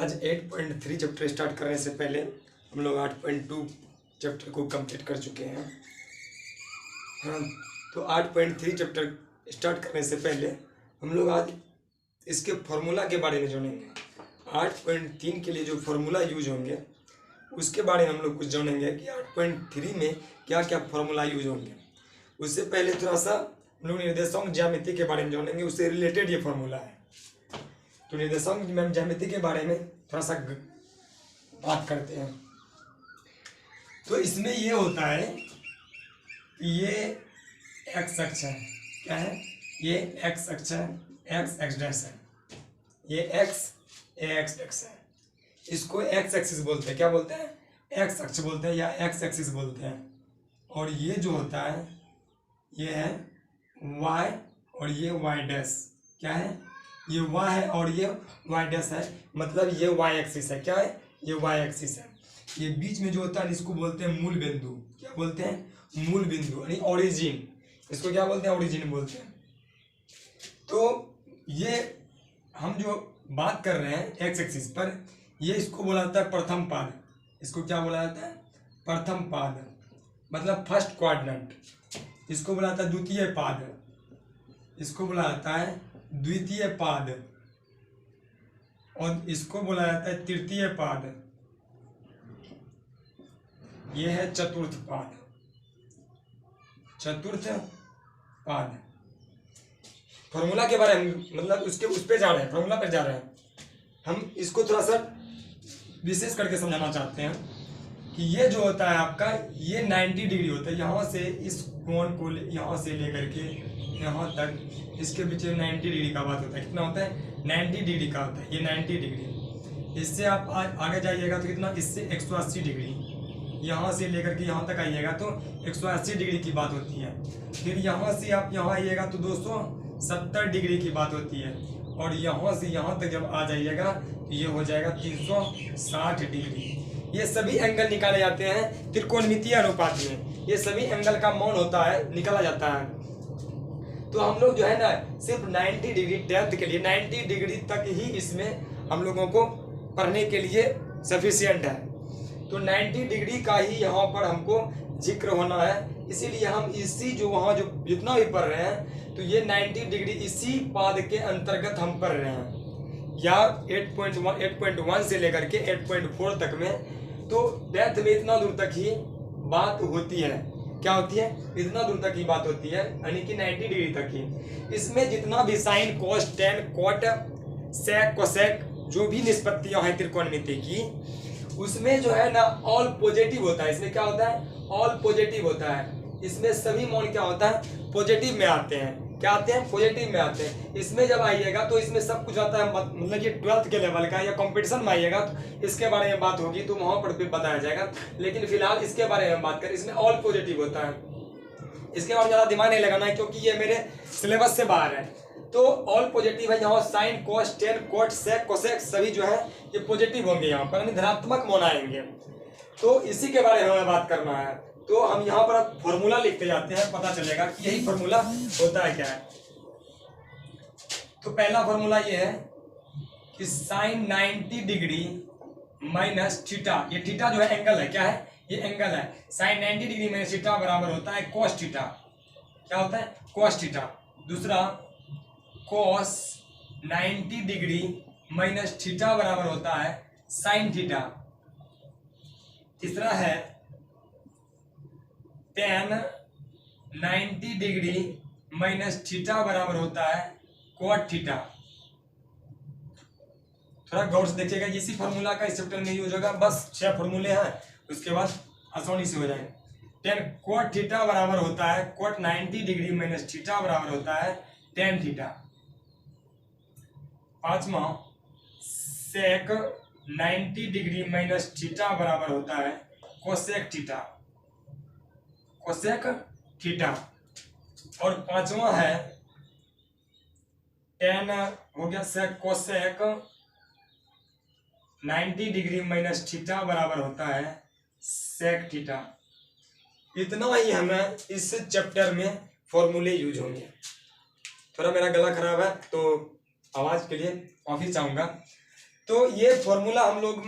आज 8.3 chapter start करने से पहले हम लोग 8.2 चैप्टर को कंप्लीट कर चुके हैं। हाँ, तो 8.3 चैप्टर स्टार्ट करने से पहले हम लोग आज इसके फार्मूला के बारे में जानेंगे। 8.3 के लिए जो फार्मूला यूज होंगे उसके बारे में हम लोग कुछ जानेंगे कि 8.3 में क्या क्या फार्मूला यूज होंगे। उससे पहले थोड़ा सा हम लोग निर्देशांक ज्यामिति के बारे में जानेंगे, उससे रिलेटेड ये फार्मूला है। तो निर्देशांक ज्यामिति के बारे में थोड़ा सा बात करते हैं। तो इसमें ये होता है कि ये एक्स अक्ष है, क्या है ये एक्स अक्ष है, एक्स डैश है, ये एक्स एक्स है। इसको एक्स एक्सिस बोलते हैं, क्या बोलते हैं एक्स अक्ष बोलते हैं या एक्स एक्सिस बोलते हैं। और ये जो होता है ये है वाई और ये वाई डैश, क्या है ये वाई है और ये वाई डैश है, मतलब ये वाई एक्सिस है, क्या है ये वाई एक्सिस है। ये बीच में जो होता है इसको बोलते हैं मूल बिंदु, क्या बोलते हैं मूल बिंदु यानी ओरिजिन, इसको क्या बोलते हैं ओरिजिन बोलते हैं। तो ये हम जो बात कर रहे हैं एक्स एक्सिस पर, ये इसको बोला जाता है प्रथम पाद, इसको क्या बोला जाता है प्रथम पाद, मतलब फर्स्ट क्वाड्रेंट। इसको बोला जाता है द्वितीय पाद, इसको बोला जाता है द्वितीय पाद, और इसको बोला जाता है तृतीय पाद, ये है चतुर्थ पाद, चतुर्थ पाद। फॉर्मूला के बारे में मतलब उसके उस पे जा रहे हैं, फॉर्मूला पे जा रहे हैं। हम इसको थोड़ा सा विशेष करके समझाना चाहते हैं कि ये जो होता है आपका ये 90 डिग्री होता है। यहाँ से इस कोण को यहाँ से लेकर के यहाँ तक इसके बीच में 90 डिग्री का बात होता है। कितना होता है 90 डिग्री का होता है, ये 90 डिग्री। इससे आप आगे जाइएगा तो कितना, इससे 180 डिग्री, यहाँ से लेकर के यहाँ तक आइएगा तो 180 डिग्री की बात होती है। फिर यहाँ से आप यहाँ आइएगा तो 270 डिग्री की बात होती है, और यहाँ से यहाँ तक जब आ जाइएगा तो ये हो जाएगा 360 डिग्री। ये सभी एंगल निकाले जाते हैं त्रिकोणमितीय अनुपात में, ये सभी एंगल का मान होता है निकाला जाता है। तो हम लोग जो है ना सिर्फ 90 डिग्री 10th के लिए 90 डिग्री तक ही इसमें हम लोगों को पढ़ने के लिए सफिशिएंट है। तो 90 डिग्री का ही यहाँ पर हमको जिक्र होना है, इसीलिए हम इसी जो वहाँ जो जितना भी पढ़ रहे हैं तो ये 90 डिग्री इसी पाद के अंतर्गत हम पढ़ रहे हैं, या 8.1 से लेकर के 8.4 तक में। तो 10th में इतना दूर तक ही बात होती है, क्या होती है इतना दूर तक ही बात होती है, यानी कि 90 डिग्री तक ही। इसमें जितना भी sine cos tan cot sec cosec जो भी निष्पत्तियां हैं त्रिकोणमिति की, उसमें जो है ना ऑल पॉजिटिव होता है। इसमें क्या होता है ऑल पॉजिटिव होता है, इसमें सभी मान क्या होता है पॉजिटिव में आते हैं, क्या आते हैं पॉजिटिव में आते हैं। इसमें जब आइएगा तो इसमें सब कुछ आता है, मतलब ये 12th के लेवल का या कंपटीशन में आइएगा तो इसके बारे में बात होगी तो वहां पर भी बताया जाएगा। लेकिन फिलहाल इसके बारे में बात करें, इसमें ऑल पॉजिटिव होता है, इसके बारे में ज्यादा दिमाग नहीं लगाना है क्योंकि ये मेरे सिलेबस से बाहर है। तो ऑल पॉजिटिव है, यहाँ sine cos tan cot sec cosec सभी जो है ये पॉजिटिव होंगे, यहाँ पर यानी धनात्मक मान आएंगे। तो इसी के बारे में हमें बात करना है। तो हम यहाँ पर फॉर्मूला लिखते जाते हैं, पता चलेगा कि यही फॉर्मूला होता है क्या है। तो पहला फॉर्मूला ये है कि साइन 90 डिग्री माइनस थीटा, ये थीटा जो है एंगल है, क्या है ये एंगल है। साइन 90 डिग्री माइनस थीटा बराबर होता है कोस थीटा, क्या होता है कोस थीटा। दूसरा कोस 90 डिग्री माइनस थीटा बराबर होता है साइन थीटा। तीसरा है टेन 90 डिग्री माइनस थीटा बराबर होता है कोट थीटा। थोड़ा गौर से देखिएगा, इसी फार्मूला का इस चैप्टर में यूज होगा, बस 6 फार्मूले हैं, उसके बाद आसानी से हो जाएंगे। टेन कोट थीटा बराबर होता है कोट 90 डिग्री माइनस थीटा बराबर होता है टेन थीटा। पांचवा सेक 90 डिग्री माइनस थीटा बराबर होता है कोसेक थीटा, कोसेक थीटा। और पांचवा है टेन हो गया sec cosec 90 degree minus theta बराबर होता है सेक थीटा। इतना ही हमें इस चैप्टर में फॉर्मूले यूज होंगे। थोड़ा मेरा गला खराब है तो आवाज के लिए माफी चाहूंगा। तो ये फॉर्मूला हम लोग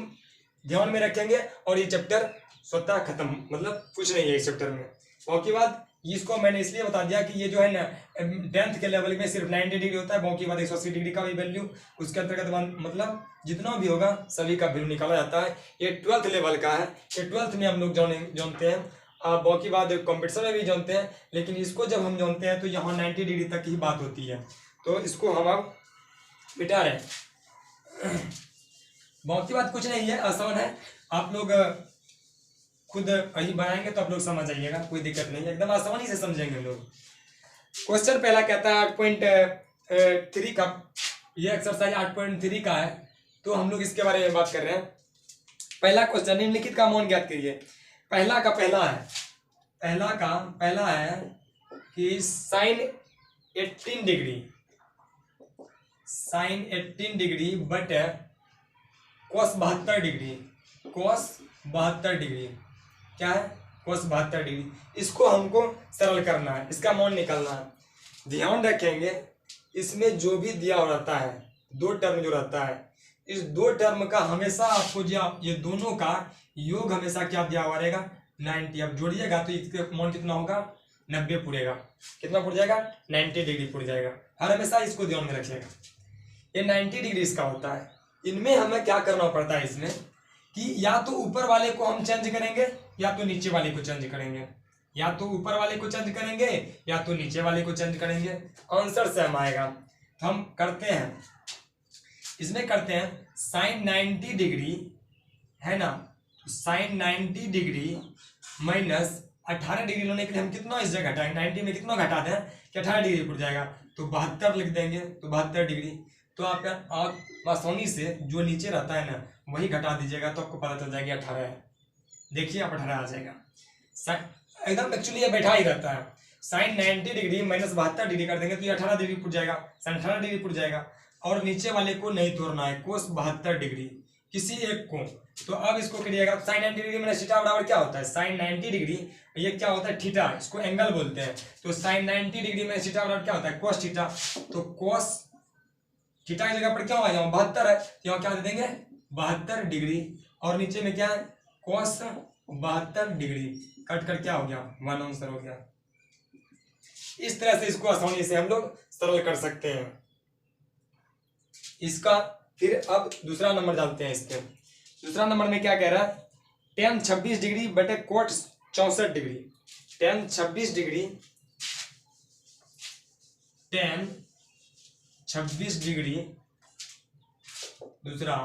ध्यान में रखेंगे और ये चैप्टर स्वतः खत्म, मतलब कुछ नहीं है इस चैप्टर में। बाकी बात इसको मैंने इसलिए बता दिया कि ये जो है ना 10th के लेवल में सिर्फ 90 डिग्री होता है, बाकी बात 180 डिग्री का भी वैल्यू उसके अंतर्गत मतलब जितना भी होगा सभी का वैल्यू निकाला जाता है। ये 12th लेवल का है, ये 12th में हम लोग जानते हैं, बाकी बात कंपटीशन में भी जानते हैं, लेकिन इसको जब हम जानते हैं तो यहाँ 90 डिग्री तक ही बात होती है, तो इसको हम अब मिटा रहे हैं। बाकी बात कुछ नहीं है, आसान है, आप लोग खुद कहीं बनाएंगे तो आप लोग समझ जाइएगा, कोई दिक्कत नहीं है, एकदम आसानी से समझेंगे हम लोग। क्वेश्चन पहला कहता है 8.3 का, ये एक्सरसाइज 8.3 का है, तो हम लोग इसके बारे में बात कर रहे हैं। पहला क्वेश्चन, निम्नलिखित का मान ज्ञात करिए। पहला है कि साइन 18 डिग्री बट कोस 72 डिग्री, क्या है कोस 72 डिग्री, इसको हमको सरल करना है, इसका मान निकालना है। ध्यान रखेंगे इसमें जो भी दिया हो रहता है, दो टर्म जो रहता है, इस दो टर्म का हमेशा आपको ये दोनों का योग हमेशा क्या दिया हुआ रहेगा 90। अब जोड़िएगा तो इसका मान कितना होगा 90 पुड़ेगा, कितना पुड़ जाएगा 90 डिग्री पुड़ जाएगा, हर हमेशा इसको ध्यान में रखिएगा। ये 90 डिग्री इसका होता है। इनमें हमें क्या करना पड़ता है इसमें कि या तो ऊपर वाले को हम चेंज करेंगे या तो नीचे वाले को चेंज करेंगे, या तो ऊपर वाले को चेंज करेंगे या तो नीचे वाले को चेंज करेंगे, आंसर सेम आएगा। तो हम करते हैं, इसमें करते हैं साइन 90 डिग्री है ना, तो साइन 90 डिग्री माइनस 18 डिग्री लेने के लिए हम कितना इस जगह घटाएंगे, 90 में कितना घटा दें कि 18 डिग्री पड़ जाएगा, तो 72 लिख देंगे, तो 72 डिग्री। तो आप आसानी से जो नीचे रहता है ना वही घटा दीजिएगा तो आपको पता चल जाएगा 18 है। देखिए आप 18 आ जाएगा, एकदम एक्चुअली ये बैठा ही रहता है। साइन 90 डिग्री माइनस 72 डिग्री कर देंगे तो ये 18 डिग्री पुट जाएगा, साइन 18 डिग्री पुट जाएगा, और नीचे वाले को नहीं तोड़ना है, कोस 72 डिग्री किसी एक को। तो अब इसको करिएगा, साइन 90 डिग्री में थीटा बराबर क्या होता है, साइन 90 डिग्री ये क्या होता है थीटा, इसको एंगल बोलते हैं। तो साइन 90 डिग्री में थीटा बराबर क्या होता है कोस थीटा, तो कोस थीटा की जगह पर क्या होगा 72 है, तो यहाँ क्या दे देंगे 72 डिग्री, और नीचे में क्या है कोस 72 डिग्री, कट कर क्या हो गया 1 आंसर हो गया। इस तरह से इसको आसानी से हम लोग सरल कर सकते हैं इसका। फिर अब दूसरा नंबर डालते हैं इसके। दूसरा नंबर में क्या कह रहा है, tan 26 डिग्री बटे cot 64 degree, tan 26 degree, tan 26 degree, दूसरा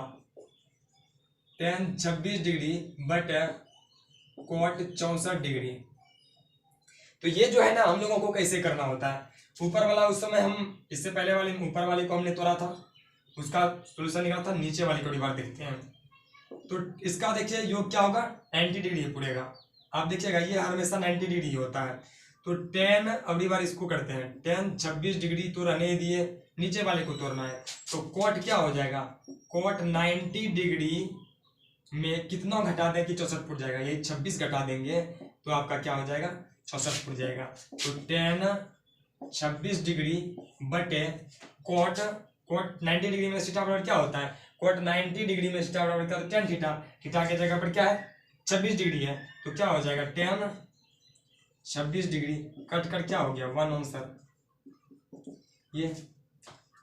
tan 26 डिग्री बटे कोट 64 डिग्री। तो ये जो है ना हम लोगों को कैसे करना होता है, ऊपर वाला उस समय हम इससे पहले वाले ऊपर वाले को हमने तोड़ा था, उसका सोल्यूशन निकाला था, नीचे वाले को बार देखते हैं। तो इसका देखिए योग क्या होगा 90 डिग्री पुड़ेगा, आप देखिएगा ये हमेशा 90 डिग्री होता है। तो tan अगली बार इसको करते हैं, tan 26 डिग्री तो रहने दिए, नीचे वाले को तोड़ना है, तो कोट क्या हो जाएगा, कोट 90 डिग्री में कितना घटा दें कि 64 फुट जाएगा, ये 26 घटा देंगे तो आपका क्या हो जाएगा 64 फुट जाएगा। तो tan 26 डिग्री बटे कोट 90 डिग्री में थीटा बराबर क्या होता है, कोट 90 डिग्री में थीटा बराबर क्या होता है tan थीटा, थीटा के जगह पर क्या है 26 डिग्री है, तो क्या हो जाएगा tan 26 डिग्री, कट कर क्या हो गया 1 आंसर। ये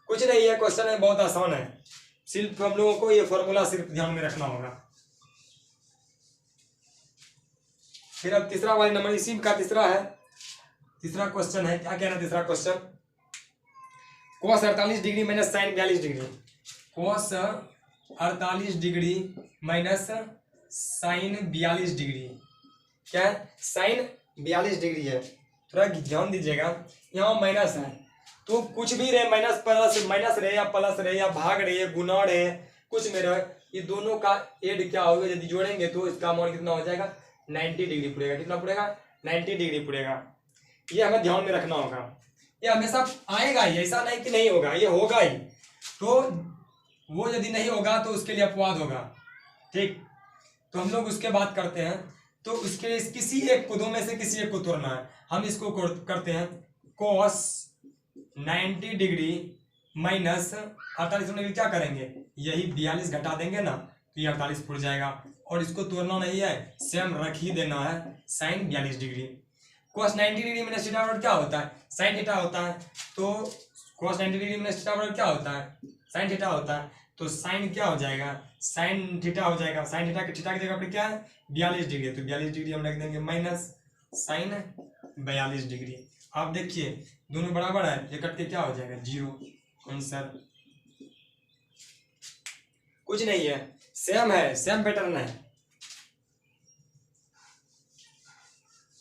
कुछ नहीं है, क्वेश्चन है बहुत आसान है, सिर्फ हम लोगों को ये फॉर्मूला सिर्फ ध्यान में रखना होगा। फिर अब तीसरा वाले नंबर इसी का तीसरा है, तीसरा क्वेश्चन है, क्या कहना तीसरा क्वेश्चन, कोस 48 डिग्री माइनस साइन 42 डिग्री, कोस 48 डिग्री माइनस साइन 42 डिग्री, क्या है साइन 42 डिग्री है, थोड़ा ध्यान दीजिएगा, यहाँ माइनस है तो कुछ भी रहे, माइनस प्लस माइनस रहे या प्लस रहे या भाग रहे गुना रहे कुछ में रहे, ये दोनों का एड क्या होगा, यदि जोड़ेंगे तो इसका मान कितना हो जाएगा 90 डिग्री पड़ेगा, कितना पड़ेगा 90 डिग्री पड़ेगा। ये हमें ध्यान में रखना होगा, ये हमेशा आएगा ही, ऐसा नहीं कि नहीं होगा, ये होगा ही। तो वो यदि नहीं होगा तो उसके लिए अपवाद होगा, ठीक। तो हम लोग उसके बात करते हैं, तो उसके लिए किसी एक को, दो में से किसी एक को तोड़ना है। हम इसको करते हैं कोस 90 डिग्री माइनस 48 होने के लिए क्या करेंगे, यही 42 घटा देंगे ना तो ये 48 फुट जाएगा। और इसको तोड़ना नहीं है, सेम रख ही देना है, sine 42 degree. cos 90 degree minus theta बराबर क्या होता है, साइन थीटा होता है। तो cos 90 डिग्री माइनस थीटा बराबर क्या होता है, साइन थीटा होता है। तो साइन क्या हो जाएगा, साइन थीटा हो जाएगा। साइन थीटा की जगह पर क्या है 42 डिग्री, तो 42 डिग्री हम रख देंगे माइनस साइन 42 डिग्री। आप देखिए दोनों बराबर है, ये कट के क्या हो जाएगा 0। आंसर कुछ नहीं है, सेम है, सेम पैटर्न है।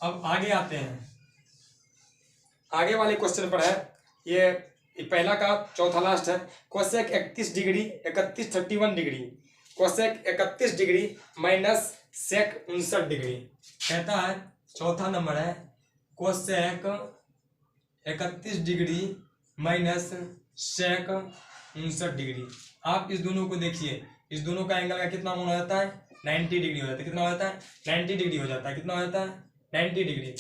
अब आगे आते हैं, आगे वाले क्वेश्चन पर है ये पहला का चौथा लास्ट है। Cosec 31 degree 31 degree, cosec 31 degree minus sec 59 degree. कहता है चौथा नंबर है cosec 31 degree minus sec 59 degree. आप इस दोनों को देखिए, इस दोनों का एंगल का कितना मान हो जाता है 90 डिग्री हो जाता है। कितना हो जाता है 90 डिग्री हो जाता है। कितना हो जाता है 90 डिग्री।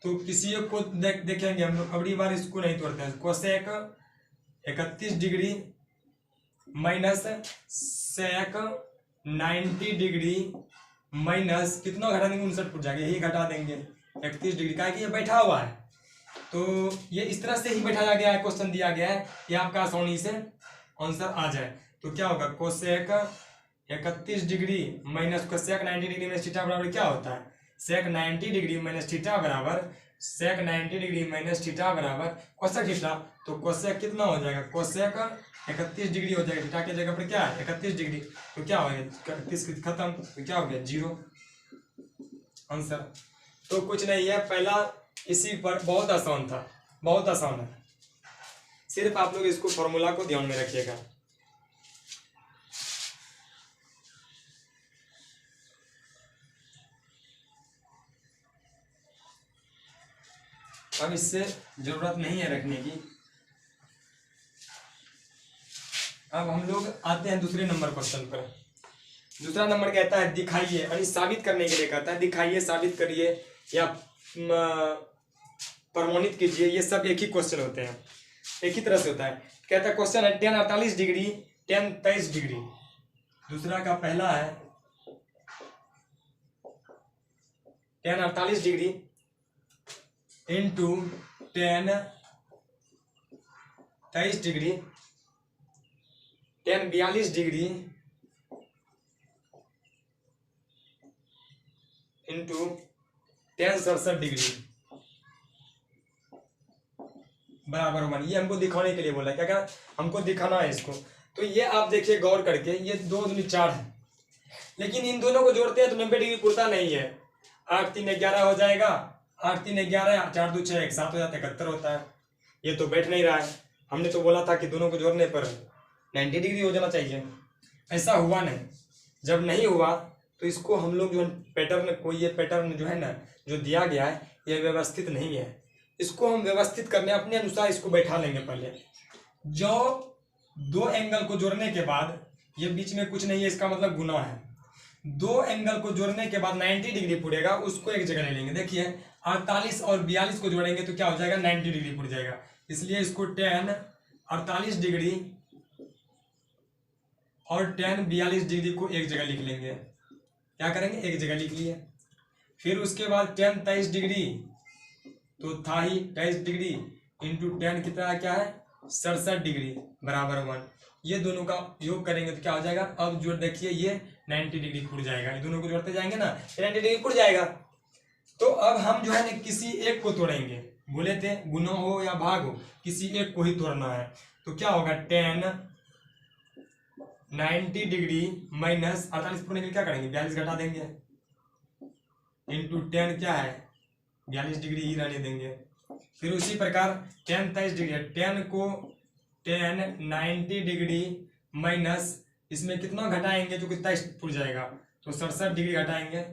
तो किसी एक को देखेंगे हम लोग, अगली बार इसको नहीं तोड़ते हैं। Cosec 31 degree minus sec 90 degree minus कितना घटा देंगे 59 फुट जाएगा, यही घटा देंगे 31 डिग्री का, कि ये बैठा हुआ है। तो ये इस तरह से ही बैठाया गया है, क्वेश्चन दिया गया है कि आपका आसानी से आंसर आ जाए। तो क्या होगा cosec 31 degree minus cosec 90 degree minus theta बराबर क्या होता है, सेक 90 डिग्री माइनस थीटा बराबर सेक 90 डिग्री माइनस थीटा बराबर कोसेक थीटा। तो कोसेक कितना हो जाएगा, कोसेक 31 डिग्री हो जाएगा, थीटा की जगह पर क्या है 31 डिग्री। तो क्या हो गया 31 खत्म, तो क्या हो गया 0 आंसर। तो कुछ नहीं है, पहला इसी पर बहुत आसान था, बहुत आसान है। सिर्फ आप लोग इसको फॉर्मूला को ध्यान में रखिएगा। अब इससे जरूरत नहीं है रखने की। अब हम लोग आते हैं दूसरे नंबर क्वेश्चन पर। दूसरा नंबर कहता है दिखाइए, यानी साबित करने के लिए कहता है दिखाइए, साबित करिए या प्रमाणित कीजिए। ये सब एक ही क्वेश्चन होते हैं, एक ही तरह से होता है। कहता है क्वेश्चन है tan 48 डिग्री tan 23 डिग्री। दूसरा का पहला है tan 48 degree into tan 23 degree tan 42 degree into tan 67 degree बराबर 1। ये हमको दिखाने के लिए बोला है, क्या क्या हमको दिखाना है इसको। तो ये आप देखिए गौर करके, ये 2 दूनी 4 है, लेकिन इन दोनों को जोड़ते हैं तो 90 डिग्री पुरता नहीं है। 8 3 11 हो जाएगा, 8 3 11, 4 2 6 1 7 हो जाता है, 71 होता है। ये तो बैठ नहीं रहा है। हमने तो बोला था कि दोनों को जोड़ने पर 90 डिग्री हो जाना चाहिए, ऐसा हुआ नहीं। जब नहीं हुआ तो इसको हम लोग जो पैटर्न को, ये पैटर्न जो है ना जो दिया गया है ये व्यवस्थित नहीं है, इसको हम व्यवस्थित करने अपने अनुसार इसको बैठा लेंगे। पहले जो 2 एंगल को जोड़ने के बाद, ये बीच में कुछ नहीं है, इसका मतलब गुना है। 2 एंगल को जोड़ने के बाद 90 डिग्री पुड़ेगा, उसको एक जगह ले लेंगे। देखिए 48 और 42 को जोड़ेंगे तो क्या हो जाएगा 90 डिग्री पुड़ जाएगा, इसलिए इसको tan 48 डिग्री और tan 42 डिग्री को एक जगह लिख लेंगे। क्या करेंगे, एक जगह लिख लिए। फिर उसके बाद tan 23 डिग्री तो था ही 23 डिग्री इंटू tan कितना क्या है 67 डिग्री बराबर 1। ये दोनों का योग करेंगे तो क्या हो जाएगा, अब जोड़ देखिए ये 90 डिग्री पुड़ जाएगा। ये दोनों को जोड़ते जाएंगे ना 90 डिग्री पुड़ जाएगा। तो अब हम जो है ना किसी एक को तोड़ेंगे, बोले थे गुना हो या भाग हो, किसी एक को ही तोड़ना है। तो क्या होगा tan 90 डिग्री माइनस 48 पुड़ने के लिए क्या करेंगे 42 घटा देंगे इंटू tan क्या है 42 डिग्री ही रहने देंगे। फिर उसी प्रकार tan 23 डिग्री, tan को tan 90 डिग्री माइनस इसमें कितना घटाएंगे जो कि 23 पुड़ जाएगा, तो 67 डिग्री घटाएंगे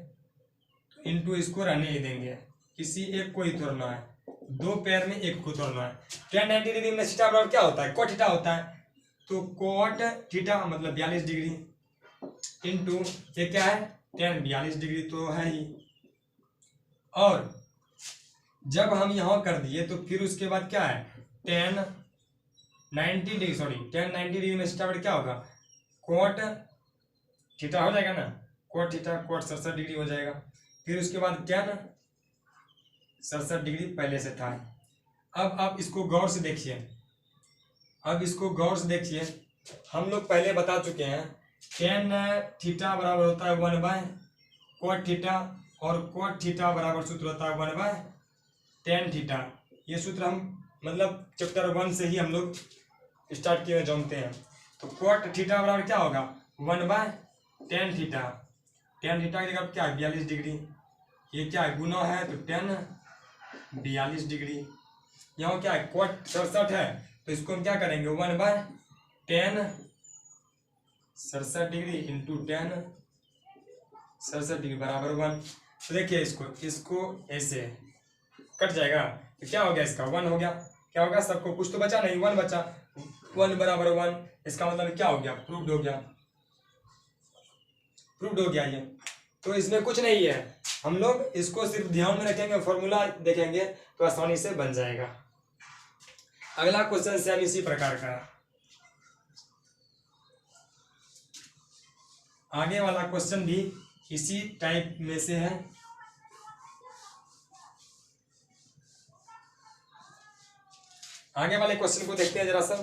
इंटू इसको रहने ही देंगे। किसी एक को ही तोड़ना है, 2 पैर में एक को तोड़ना है। tan 90 डिग्री में थीटा बराबर क्या होता है cot थीटा होता है, तो cot थीटा मतलब 42 डिग्री इंटू ये क्या है tan 42 डिग्री तो है ही। और जब हम यहाँ कर दिए तो फिर उसके बाद क्या है tan tan 90 डिग्री में थीटा बराबर क्या होगा, कोट थीटा हो जाएगा ना, कोट थीटा कोट 67 डिग्री हो जाएगा। फिर उसके बाद tan 67 डिग्री पहले से था। अब आप इसको गौर से देखिए, हम लोग पहले बता चुके हैं tan थीटा बराबर होता है 1/cot थीटा, और cot थीटा बराबर सूत्र होता है 1/tan थीटा। ये सूत्र हम मतलब चैप्टर 1 से ही हम लोग स्टार्ट किए जानते हैं। तो cot थीटा बराबर क्या होगा, 1/tan थीटा। tan थीटा की जगह क्या है 42 डिग्री, ये क्या है गुना है तो tan 42 डिग्री। यहाँ क्या है cot 67 है तो इसको हम क्या करेंगे 1/tan 67 degree into tan 67 degree बराबर 1। तो देखिए इसको ऐसे कट जाएगा तो क्या हो गया, इसका 1 हो गया। क्या होगा, सबको कुछ तो बचा नहीं, 1 बचा, 1 बराबर 1। इसका मतलब क्या हो गया, प्रूव्ड हो गया ये। तो इसमें कुछ नहीं है, हम लोग इसको सिर्फ ध्यान में रखेंगे, फॉर्मूला देखेंगे तो आसानी से बन जाएगा। अगला क्वेश्चन सेम इसी प्रकार का, आगे वाला क्वेश्चन भी इसी टाइप में से है। आगे वाले क्वेश्चन को देखते हैं जरा सा।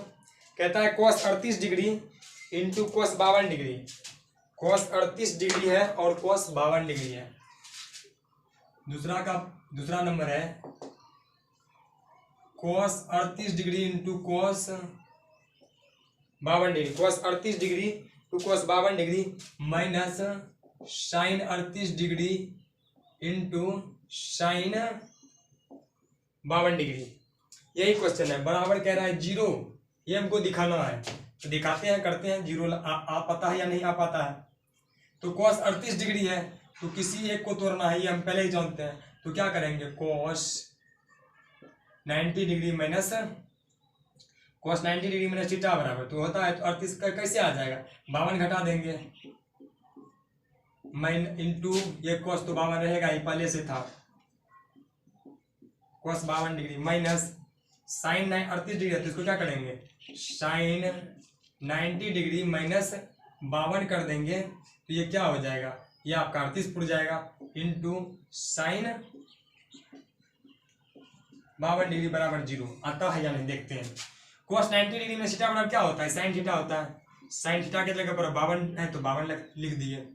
कहता है cos 38 degree into cos 52 degree. cos 38 degree है और cos 52 डिग्री है। दूसरा नंबर है cos 38 degree into cos 52 degree. cos 38 degree to cos 52 degree minus sin 38 degree into sin 52 degree. यही क्वेश्चन है, बराबर कह रहा है 0, ये हमको दिखाना है। तो दिखाते हैं, करते हैं। 0 आ पाता है या नहीं आ पाता है। तो cos 38 डिग्री है तो किसी एक को तोड़ना है, ये हम पहले ही जानते हैं। तो क्या करेंगे cos 90 degree minus cos 90 degree minus theta बराबर तो होता है, तो 38 का कैसे आ जाएगा, 52 घटा देंगे इंटू ये cos तो 52 रहेगा ही, पहले से था। cos 52 degree minus sin 38 degree है तो इसको क्या करेंगे sin 90 डिग्री माइनस 52 कर देंगे तो ये क्या हो जाएगा, ये आपका 38 पुर जाएगा इंटू sin 52 डिग्री बराबर 0 आता है या नहीं देखते हैं। cos 90 डिग्री में थीटा बराबर क्या होता है, sin थीटा होता है। sin थीटा के जगह पर 52 है तो 52 लिख दिए,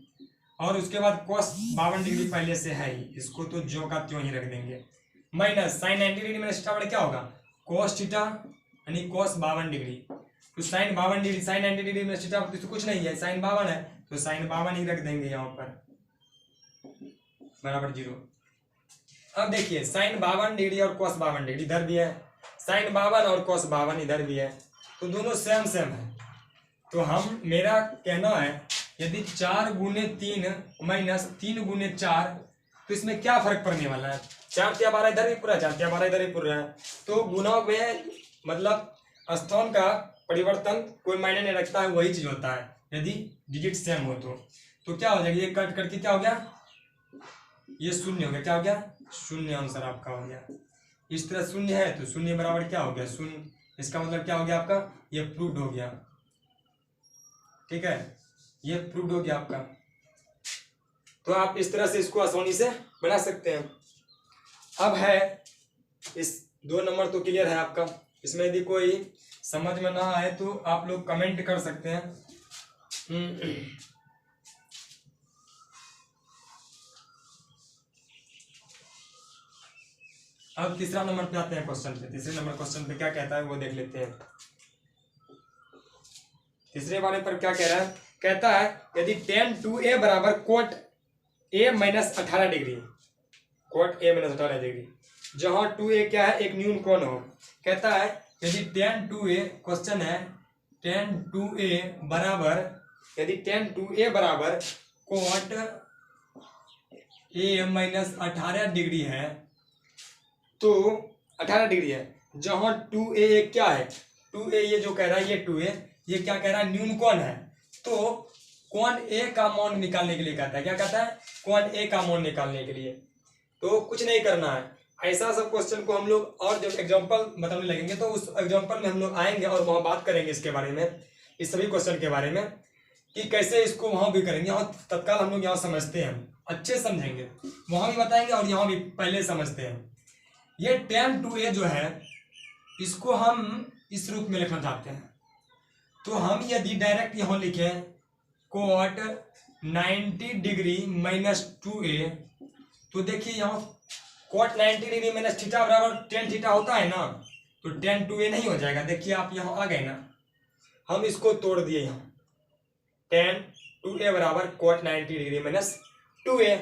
और उसके बाद cos 52 डिग्री पहले से है ही, इसको तो ज्यों का त्यों ही रख देंगे। माइनस sin 90 डिग्री में थीटा बराबर क्या होगा cos थीटा यानी cos 52 डिग्री, तो sin 52 डिग्री sin 90 डिग्री में थीटा तो कुछ नहीं है, sin 52 है तो sin 52 ही रख देंगे यहाँ पर बराबर 0। अब देखिए sin 52 डिग्री और cos 52 डिग्री इधर भी है, sin 52 और cos 52 इधर भी है, तो दोनों सेम है। तो हम मेरा कहना है यदि 4 गुने 3 माइनस 3 गुने 4 तो इसमें क्या फर्क पड़ने वाला है, 4 या 12 इधर भी पूरा, 4 या 12 इधर भी पूरा है। तो गुना में मतलब स्थान का परिवर्तन कोई मायने नहीं रखता है, वही चीज होता है यदि डिजिट सेम हो तो क्या हो जाएगा, ये कट करके क्या हो गया, ये शून्य हो गया। क्या हो गया, शून्य आंसर आपका हो गया। इस तरह शून्य है तो शून्य बराबर क्या हो गया शून्य, इसका मतलब क्या हो गया आपका, ये प्रूव्ड हो गया। ठीक है, ये प्रूव्ड हो गया आपका। तो आप इस तरह से इसको आसानी से बना सकते हैं। अब है इस 2 नंबर तो क्लियर है आपका, इसमें यदि कोई समझ में ना आए तो आप लोग कमेंट कर सकते हैं। अब तीसरा नंबर पे आते हैं क्वेश्चन पे। तीसरे नंबर क्वेश्चन पे क्या कहता है वो देख लेते हैं। तीसरे वाले पर क्या कह रहा है, कहता है यदि tan 2a बराबर cot a minus 18 degree, cot a minus 18 degree, जहां 2a क्या है एक न्यून कोण हो। कहता है यदि tan 2a, क्वेश्चन है tan 2a बराबर, यदि tan 2a बराबर cot a माइनस 18 डिग्री है तो 18 डिग्री है, जहां 2a क्या है, 2a ये जो कह रहा है ये 2a ये क्या कह रहा है न्यून कोण है। तो कोण a का मान निकालने के लिए कहता है, क्या कहता है कोण a का मान निकालने के लिए। तो कुछ नहीं करना है, ऐसा सब क्वेश्चन को हम लोग और जब एग्जांपल बताने लगेंगे तो उस एग्जांपल में हम लोग आएंगे और वहाँ बात करेंगे इसके बारे में, इस सभी क्वेश्चन के बारे में कि कैसे इसको वहाँ भी करेंगे और तत्काल हम लोग यहाँ समझते हैं, अच्छे समझेंगे, वहाँ भी बताएंगे और यहाँ भी पहले समझते हैं। ये tan 2a जो है इसको हम इस रूप में लिखना चाहते हैं, तो हम यदि डायरेक्ट यहाँ लिखें cot 90 डिग्री माइनस 2a, तो देखिए यहाँ cot 90 डिग्री माइनस थीटा बराबर tan थीटा होता है ना, तो tan 2a नहीं हो जाएगा। देखिए आप यहाँ आ गए ना, हम इसको तोड़ दिए, यहाँ tan 2a बराबर cot 90 डिग्री माइनस 2a,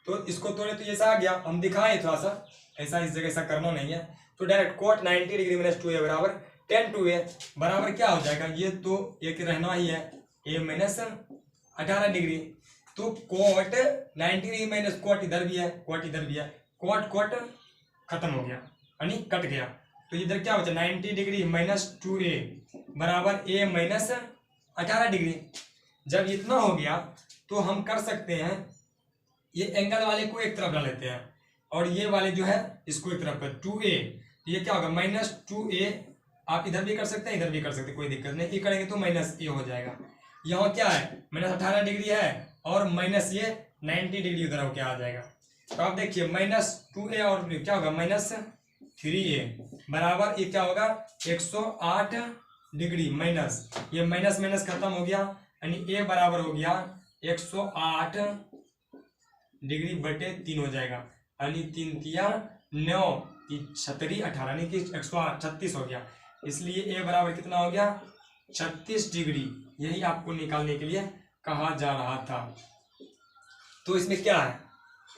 तो इसको तोड़े तो ऐसा आ गया। हम दिखाए थोड़ा सा, ऐसा इस जगह ऐसा करना नहीं है, तो direct cot 90 degree minus 2a बराबर tan 2a बराबर क्या हो जाएगा, ये तो एक रहना ही है a माइनस 18 डिग्री, तो cot 90 डिग्री माइनस cot इधर भी है, cot इधर भी है, cot cot खत्म हो गया यानी कट गया, तो इधर क्या बचा 90 डिग्री माइनस 2a बराबर a माइनस 18 डिग्री। जब इतना हो गया तो हम कर सकते हैं ये एंगल वाले को एक तरफ ला लेते हैं और ये वाले जो है इसको एक तरफ कर 2a, ये क्या होगा माइनस 2a, आप इधर भी कर सकते हैं इधर भी कर सकते हैं, कोई दिक्कत नहीं, ये करेंगे तो माइनस a हो जाएगा। यहाँ क्या है माइनस 18 डिग्री है और माइनस ये 90 डिग्री उधर हो क्या आ जाएगा, तो आप देखिए माइनस 2a और क्या होगा माइनस 3a बराबर ये क्या होगा 108 डिग्री माइनस, ये माइनस माइनस खत्म हो गया यानी a बराबर हो गया 108 डिग्री बटे 3 हो जाएगा, यानी 3 तिया 9 36 18 यानी कि 136 हो गया, इसलिए a बराबर कितना हो गया 36 डिग्री। यही आपको निकालने के लिए कहा जा रहा था। तो इसमें क्या है,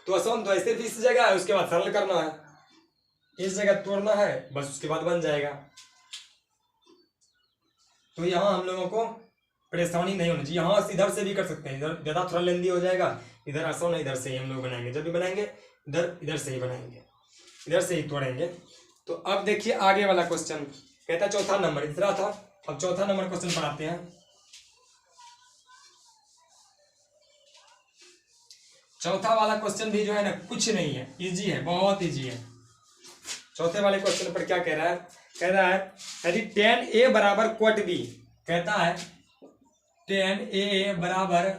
तो आसान तो ऐसे भी इस जगह है, उसके बाद सरल करना है, इस जगह तोड़ना है बस, उसके बाद बन जाएगा। तो यहाँ हम लोगों को परेशानी नहीं होनी चाहिए, यहाँ इधर से भी कर सकते हैं, इधर ज़्यादा थोड़ा लेंदी हो जाएगा, इधर आसान है, इधर से ही हम लोग बनाएंगे, जब भी बनाएंगे इधर से ही बनाएंगे, इधर से ही तोड़ेंगे। तो अब देखिए आगे वाला क्वेश्चन कहता है चौथा नंबर, इतना था, अब चौथा नंबर क्वेश्चन पढ़ाते हैं। चौथा वाला क्वेश्चन भी जो है ना कुछ नहीं है, इजी है, बहुत इजी है। चौथे वाले क्वेश्चन पर क्या कह रहा है, कह रहा है यदि tan a बराबर cot b, कहता है tan a बराबर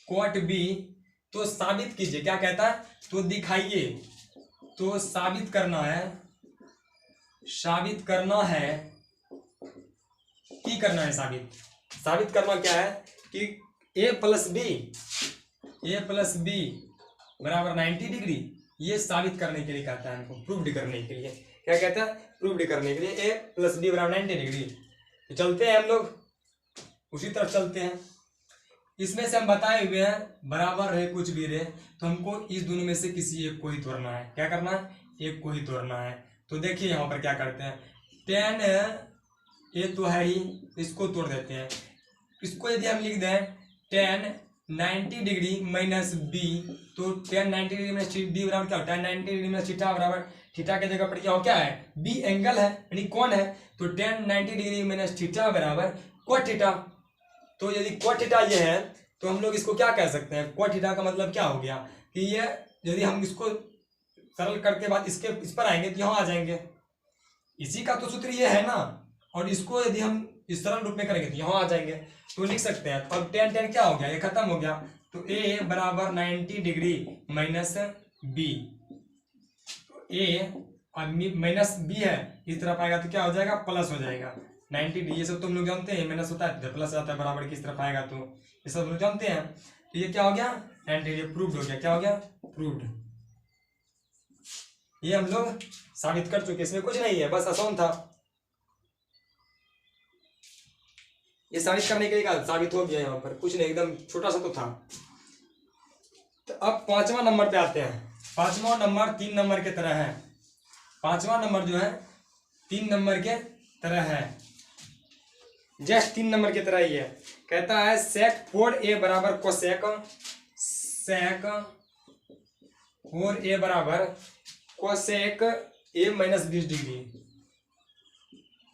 cot b, तो साबित कीजिए, क्या कहता है तो दिखाइए, तो साबित करना है कि करना है साबित करना क्या है कि a प्लस बी बराबर 90 डिग्री, ये साबित करने के लिए कहता है हमको, प्रूव्ड करने के लिए, क्या कहता है प्रूव्ड करने के लिए a प्लस बी बराबर 90 डिग्री। तो चलते हैं हम लोग उसी तरफ चलते हैं, इसमें से हम बताए हुए हैं बराबर रहे कुछ भी रहे, तो हमको इस दोनों में से किसी एक को ही तोड़ना है, क्या करना है एक को ही तोड़ना है। तो देखिए यहाँ पर क्या करते हैं, tan a तो है ही, इसको तोड़ देते हैं, इसको यदि हम लिख दें tan 90 डिग्री माइनस बी, तो tan 90 डिग्री माइनस बी बराबर क्या होता है 90 डिग्री माइनस थीटा बराबर थीटा के जगह पर क्या हो क्या है बी एंगल है यानी कौन है, तो tan 90 डिग्री माइनस थीटा बराबर cot थीटा। तो यदि cot थीटा ये है तो हम लोग इसको क्या कह सकते हैं, cot थीटा का मतलब क्या हो गया कि ये यदि हम इसको सरल करके बाद इस पर आएंगे तो यहाँ आ जाएंगे, इसी का तो सूत्र ये है ना, और इसको यदि हम इस सरल रूप में करेंगे तो यहाँ आ जाएंगे, तो लिख सकते हैं। अब tan क्या हो गया ये खत्म हो गया, तो a बराबर 90 डिग्री माइनस बी, a और माइनस बी है इस तरफ आएगा तो क्या हो जाएगा प्लस हो जाएगा 90 डिग्री, ये सब तुम लोग जानते हैं, माइनस होता है प्लस आता है, बराबर किस तरफ आएगा तो ये सब लोग जानते हैं। तो ये क्या हो गया 90 डिग्री प्रूव्ड हो गया, क्या हो गया प्रूव्ड, ये हम लोग साबित कर चुके, इसमें कुछ नहीं है, बस आसान था, ये साबित करने के लिए क्या साबित हो गया, यहाँ पर कुछ नहीं, एकदम छोटा सा तो था। तो अब पांचवा नंबर पे आते हैं, पांचवा नंबर 3 नंबर के तरह है, पांचवा नंबर जो है 3 नंबर के तरह है, जस्ट 3 नंबर की तरह ही है। कहता है sec 4a बराबर कोसेक, sec 4a बराबर cosec a minus 20 degree,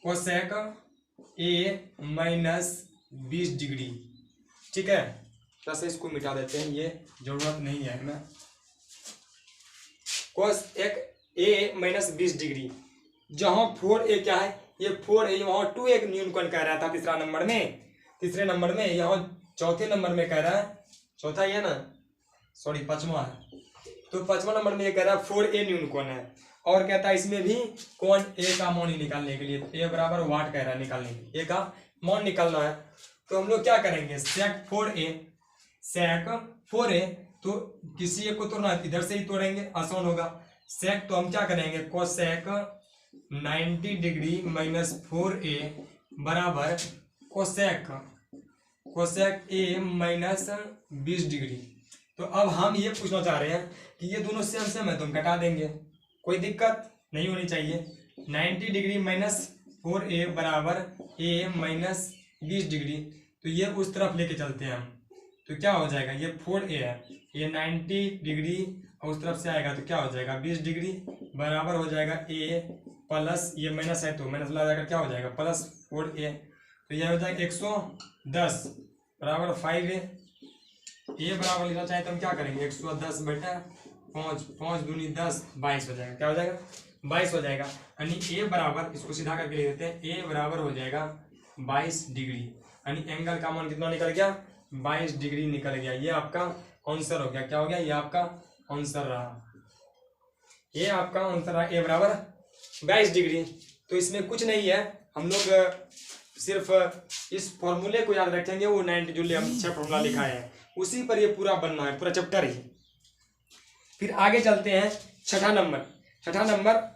cosec a minus 20 degree, ठीक है। बस इसको मिटा देते हैं, ये जरूरत नहीं है हमें। कोस एक ए माइनस 20 डिग्री। जहाँ 4a क्या है, ये 4a, वहाँ 2a न्यून कोण कह रहा था तीसरे नंबर में, यहाँ चौथे नंबर में कह रहा है, चौथा ही है ना, सॉरी पांचवा है, तो पांचवा नंबर में ये कह रहा है 4a न्यून कोण है, और कहता है इसमें भी कोण a का मान निकालने के लिए, a बराबर वाट कह रहा है निकालने के लिए, a का मान निकालना है। तो हम लोग क्या करेंगे, sec 4a, तो किसी एक को तोड़ना है, इधर से ही तोड़ेंगे, आसान होगा। सेक तो हम क्या करेंगे, कोसेक 90 डिग्री माइनस 4a बराबर कोसेक a माइनस 20 डिग्री। तो अब हम ये पूछना चाह रहे हैं कि ये दोनों सेम है तो हम घटा देंगे, कोई दिक्कत नहीं होनी चाहिए। 90 डिग्री माइनस 4a बराबर a माइनस 20 डिग्री, तो ये उस तरफ लेके चलते हैं हम, तो क्या हो जाएगा, ये 4a है, ये 90 डिग्री और उस तरफ से आएगा तो क्या हो जाएगा 20 डिग्री बराबर हो जाएगा a प्लस, ये माइनस है तो माइनस लगाकर क्या हो जाएगा प्लस 4a, तो यह हो जाएगा 110 बराबर 5a। a बराबर लिखना चाहे तो हम क्या करेंगे, 110 बटा 5 दूनी 10, 22 हो जाएगा, क्या हो जाएगा 22 हो जाएगा। यानी a बराबर, इसको सीधा करके लिख देते हैं, a बराबर हो जाएगा 22 डिग्री, यानी एंगल का मान कितना निकल गया, 22 डिग्री निकल गया। ये आपका आंसर हो गया, क्या हो गया, ये आपका आंसर रहा, ये आपका आंसर रहा, a बराबर 22 डिग्री। तो इसमें कुछ नहीं है, हम लोग सिर्फ इस फॉर्मूले को याद रखेंगे, वो 90 जो हम 6 फॉर्मूला लिखा है उसी पर ये पूरा बनना है, पूरा चैप्टर ही। फिर आगे चलते हैं, छठा नंबर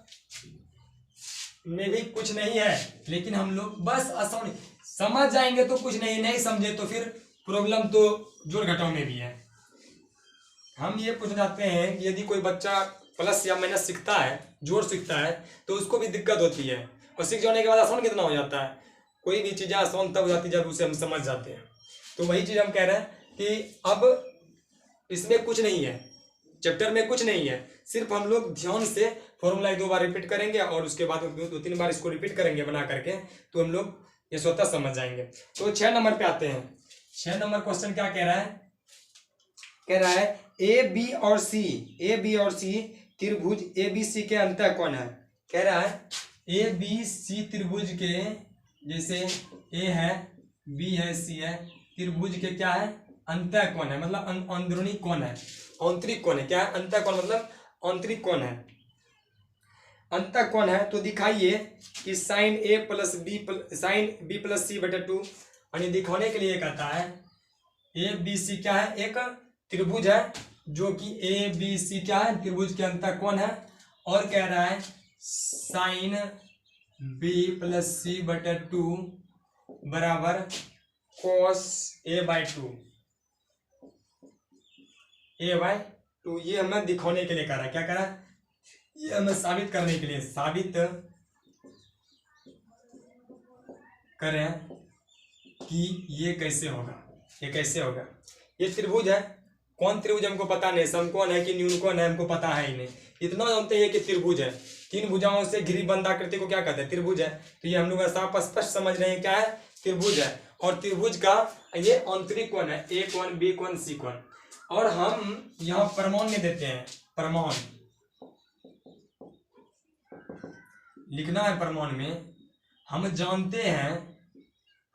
में भी कुछ नहीं है, लेकिन हम लोग बस आसान समझ जाएंगे तो कुछ नहीं समझे तो फिर प्रॉब्लम तो जोड़ घटाव में भी है। हम ये पूछना चाहते हैं कि यदि कोई बच्चा प्लस या माइनस सीखता है, जोड़ सीखता है, तो उसको भी दिक्कत होती है, और सीख जाने के बाद आसान कितना हो जाता है, कोई भी चीज़ आसान तब हो जाती है जब उसे हम समझ जाते हैं। तो वही चीज़ हम कह रहे हैं कि अब इसमें कुछ नहीं है, चैप्टर में कुछ नहीं है, सिर्फ हम लोग ध्यान से फॉर्मूला 1-2 बार रिपीट करेंगे और उसके बाद 2-3 बार इसको रिपीट करेंगे बना करके, तो हम लोग ये स्वतः समझ जाएंगे। तो 6 नंबर पे आते हैं। 6 नंबर क्वेश्चन क्या कह रहा है, ए बी और सी त्रिभुज ए बी सी के अंतः कोण है। कह रहा है ए बी सी त्रिभुज के, जैसे ए है, बी है, सी है, त्रिभुज के क्या है, अंतः कोण है, मतलब अंदरूनी कोण है, आंतरिक कोण है। क्या है अंतः कोण, मतलब आंतरिक कोण है। अंतः कोण है तो दिखाइए कि साइन ए प्लस बी प्लस सी बटे 2, यानी दिखाने के लिए कहता है ए बी सी क्या है, एक त्रिभुज है, जो कि ए बी सी क्या है, त्रिभुज के अंतः कोण है, और कह रहा है साइन बी प्लस सी बटे 2 बराबर कोस ए बाई 2, ये हमें दिखाने के लिए कह रहा है। क्या कह रहा है, ये हमें साबित करने के लिए, साबित करें कि ये कैसे होगा, ये त्रिभुज है, कौन त्रिभुज हमको पता नहीं, समकोण है कि न्यूनकोण है हमको पता है ही नहीं, इतना जानते हैं कि त्रिभुज है, 3 भुजाओं से घिरी बंद आकृति को क्या कहते हैं, त्रिभुज है। तो ये हम लोग साफ स्पष्ट समझ रहे हैं क्या है, त्रिभुज है, और त्रिभुज का ये आंतरिक कोण है, ए कोण, बी कोण, सी कोण। और हम यहाँ प्रमाण में देते हैं, प्रमाण लिखना है। प्रमाण में हम जानते हैं,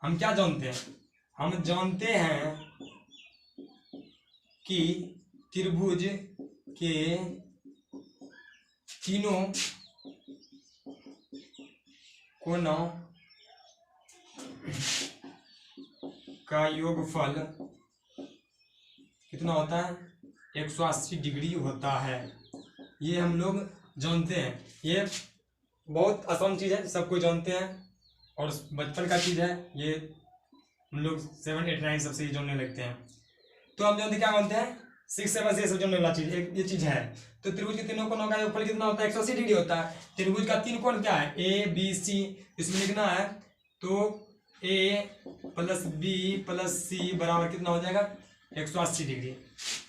हम क्या जानते हैं, हम जानते हैं कि त्रिभुज के तीनों कोणों का योगफल कितना होता है, 180 डिग्री होता है। ये हम लोग जानते हैं, ये बहुत आसान चीज़ है, सबको जानते हैं, और बचपन का चीज़ है, ये हम लोग 7, 8, 9 सबसे ये जानने लगते हैं। तो हम जानते क्या मानते हैं, 6, 7 से सब जानने वाला चीज़ ये चीज़ है। तो त्रिभुज के तीनों कोणों का योगफल कितना होता है, 180 डिग्री होता है। त्रिभुज का 3 कोण क्या है, ए बी सी, इसमें लिखना है तो ए प्लस बी प्लस सी बराबर कितना हो जाएगा, 180 डिग्री।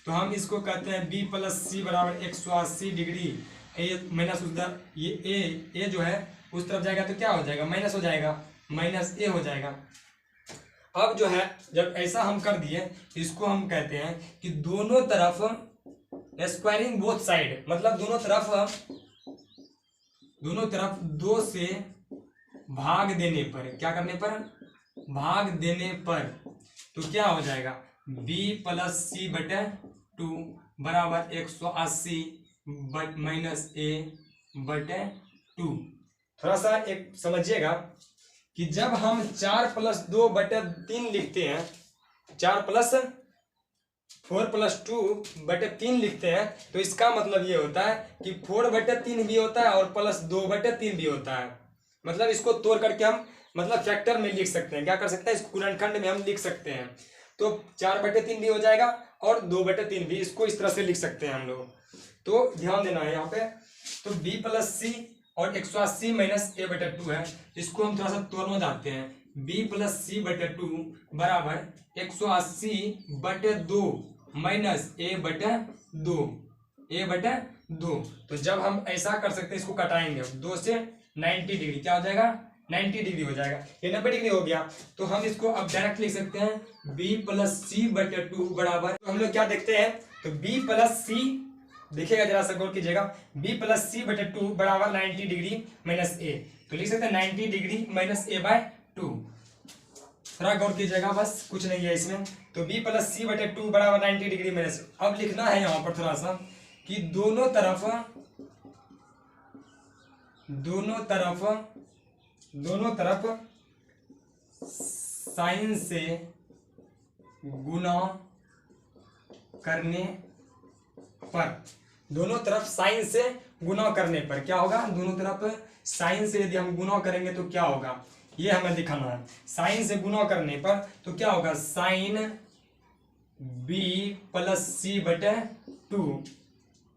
तो हम इसको कहते हैं बी प्लस सी बराबर 180 डिग्री, ए माइनस उधर, ये ए जो है उस तरफ जाएगा तो क्या हो जाएगा, माइनस हो जाएगा, माइनस ए हो जाएगा। अब जो है जब ऐसा हम कर दिए, इसको हम कहते हैं कि दोनों तरफ स्क्वायरिंग बोथ साइड, मतलब दोनों तरफ दोनों तरफ 2 से भाग देने पर, क्या करने पर, भाग देने पर, तो क्या हो जाएगा, b प्लस सी बटे 2 बराबर 180 माइनस a बटे 2। थोड़ा सा एक समझिएगा कि जब हम 4 प्लस 2 बटे 3 लिखते हैं, 4 प्लस 4 प्लस 2 बटे 3 लिखते हैं, तो इसका मतलब ये होता है कि 4 बटे 3 भी होता है और प्लस 2 बटे 3 भी होता है। मतलब इसको तोड़ करके हम मतलब फैक्टर में लिख सकते हैं, क्या कर सकते हैं, इस गुणनखंड में हम लिख सकते हैं। तो 4 बटे 3 भी हो जाएगा और 2 बटे 3 भी, इसको इस तरह से लिख सकते हैं हम लोग। तो ध्यान देना है यहाँ पे। तो b प्लस सी और 180 माइनस a बटे 2 है, इसको हम थोड़ा सा तोड़ना चाहते हैं। b प्लस सी बटे 2 बराबर 180 बटे 2 माइनस a बटे 2, a बटे 2। तो जब हम ऐसा कर सकते हैं, इसको कटाएंगे 2 से 90 डिग्री, क्या हो जाएगा, 90 डिग्री हो जाएगा। ये 90 डिग्री हो गया, तो हम इसको अब डायरेक्ट लिख सकते हैं b प्लस सी बटे 2 बराबर, तो हम लोग क्या देखते हैं, तो b प्लस सी, देखिएगा जरा सा गौर कीजिएगा, b प्लस सी बटे 2 बराबर 90 डिग्री माइनस a, तो लिख सकते हैं 90 डिग्री माइनस a बाय 2। थोड़ा गौर कीजिएगा, बस कुछ नहीं है इसमें। तो b प्लस सी बटे 2 बराबर 90 डिग्री माइनस। अब लिखना है यहाँ पर थोड़ा सा कि दोनों तरफ साइन से गुना करने पर, दोनों तरफ साइन से गुना करने पर क्या होगा, दोनों तरफ साइन से यदि हम गुना करेंगे तो क्या होगा, ये हमें दिखाना है। साइन से गुना करने पर तो क्या होगा, साइन b प्लस सी बटे 2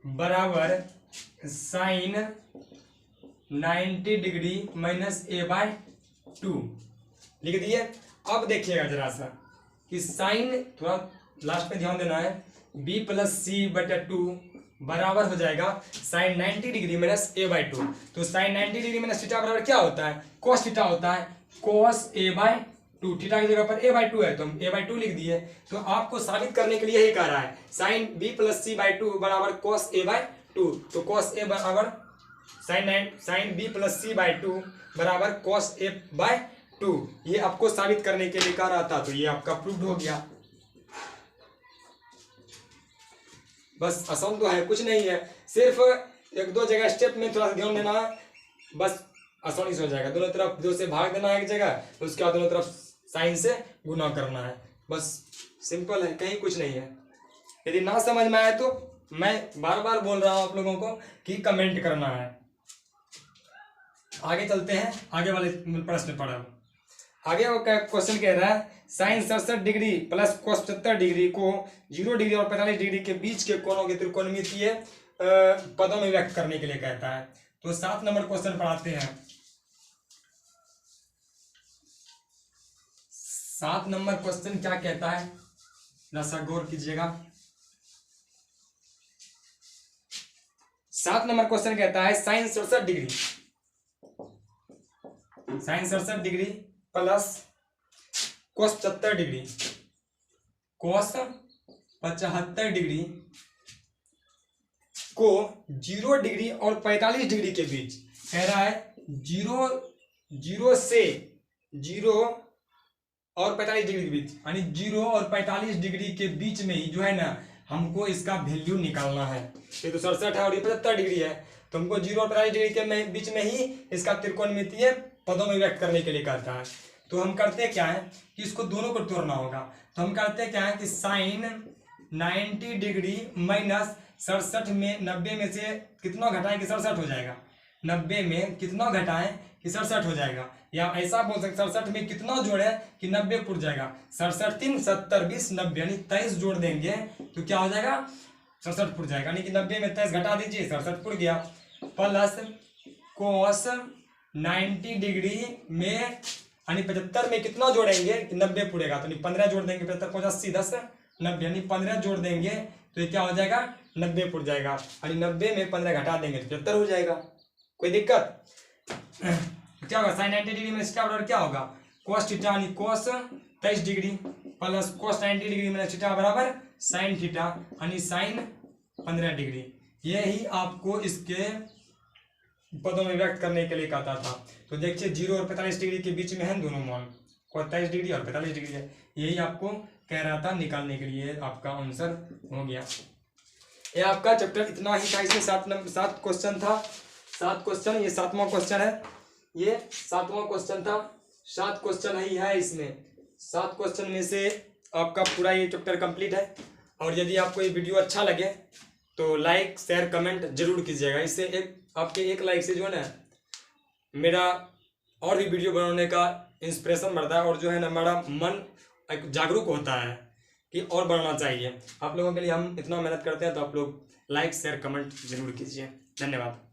बराबर sine 90 degree minus a by 2 लिख दिए। अब देखिएगा जरा सा कि साइन, थोड़ा लास्ट में ध्यान देना है, b प्लस सी बटे 2 बराबर हो जाएगा sine 90 degree minus a by 2। तो साइन 90 डिग्री माइनस थीटा बराबर क्या होता है, cos थीटा होता है, cos a बाय 2। थीटा की जगह पर a बाय 2 है तो हम a बाय 2 लिख दिए। तो आपको साबित करने के लिए यही कह रहा है, साइन b प्लस सी बाय 2 बराबर cos a बाय 2। तो cos a बराबर साइन b प्लस सी बाय 2 बराबर cos a बाय 2, ये आपको साबित करने के लिए कह रहा था। तो ये आपका प्रूव्ड हो गया। बस आसान तो है, कुछ नहीं है, सिर्फ एक दो जगह स्टेप में थोड़ा सा ध्यान देना है, बस आसानी से हो जाएगा। दोनों तरफ 2 से भाग देना है एक जगह, उसके बाद दोनों तरफ साइन से गुना करना है, बस सिंपल है, कहीं कुछ नहीं है। यदि ना समझ में आए तो मैं बार बार बोल रहा हूं आप लोगों को कि कमेंट करना है। आगे चलते हैं, आगे वाले प्रश्न पर। आगे वो क्वेश्चन कह रहा है, sine 67 degree plus cos 75 degree को 0 डिग्री और 45 डिग्री के बीच के कोणों के त्रिकोणमितीय पदों में व्यक्त करने के लिए कहता है। तो 7 नंबर क्वेश्चन पढ़ाते हैं। 7 नंबर क्वेश्चन क्या कहता है, जरा गौर कीजिएगा। 7 नंबर क्वेश्चन कहता है, sine 67 degree plus cos 75 degree, cos 75 degree को 0 डिग्री और 45 डिग्री के बीच, कह रहा है 0 से 0 और 45 डिग्री के बीच, यानी 0 और 45 डिग्री के बीच में ही जो है ना, हमको इसका वैल्यू निकालना है। ये तो 67 है और ये 75 डिग्री है, तो हमको 0 और 45 डिग्री के बीच में ही इसका त्रिकोणमितीय पदों में व्यक्त करने के लिए कहता है। तो हम करते क्या है कि इसको दोनों को तोड़ना होगा। तो हम करते क्या है कि साइन 90 डिग्री माइनस 67 में 90 में से कितना घटाएं कि 67 हो जाएगा, 90 में कितना घटाएं कि 67 हो जाएगा, या ऐसा बोल सकते 67 में कितना जोड़े कि 90 पुर जाएगा। 67 3 70 20 90 यानी 23 जोड़ देंगे तो क्या हो जाएगा, 67 पुर जाएगा, यानी कि 90 में 23 घटा दीजिए, 67 पुर गया। प्लस cos 90 डिग्री में यानी 75 में कितना जोड़ेंगे कि 90 पुड़ेगा, तो 15 जोड़ देंगे, 75 50 80 10 90 यानी 15 जोड़ देंगे तो ये क्या हो जाएगा, 90 पुड़ जाएगा, यानी 90 में 15 घटा देंगे तो 75 हो जाएगा। कोई दिक्कत क्या होगा, साइन 90 डिग्री में इसका बराबर क्या होगा, cos थीटा यानी cos 23 degree plus cos 90 degree में थीटा बराबर साइन थीटा यानी साइन 15 डिग्री। यही आपको इसके पदों में व्यक्त करने के लिए कहता था। तो देखिए 0 और 45 डिग्री के बीच में है दोनों मान, 45 डिग्री और 45 डिग्री है, यही आपको कह रहा था निकालने के लिए, आपका आंसर हो गया। ये आपका चैप्टर इतना ही था, इसमें 7 क्वेश्चन था, 7 क्वेश्चन, ये 7वां क्वेश्चन है, ये 7वां क्वेश्चन था, 7 क्वेश्चन ही है इसमें, 7 क्वेश्चन में से आपका पूरा ये चैप्टर कंप्लीट है। और यदि आपको ये वीडियो अच्छा लगे तो लाइक शेयर कमेंट जरूर कीजिएगा, इससे आपके एक लाइक से जो है ना मेरा और भी वीडियो बनाने का इंस्पिरेशन बढ़ता है, और जो है ना हमारा मन एक जागरूक होता है कि और बढ़ना चाहिए। आप लोगों के लिए हम इतना मेहनत करते हैं, तो आप लोग लाइक शेयर कमेंट जरूर कीजिए। धन्यवाद।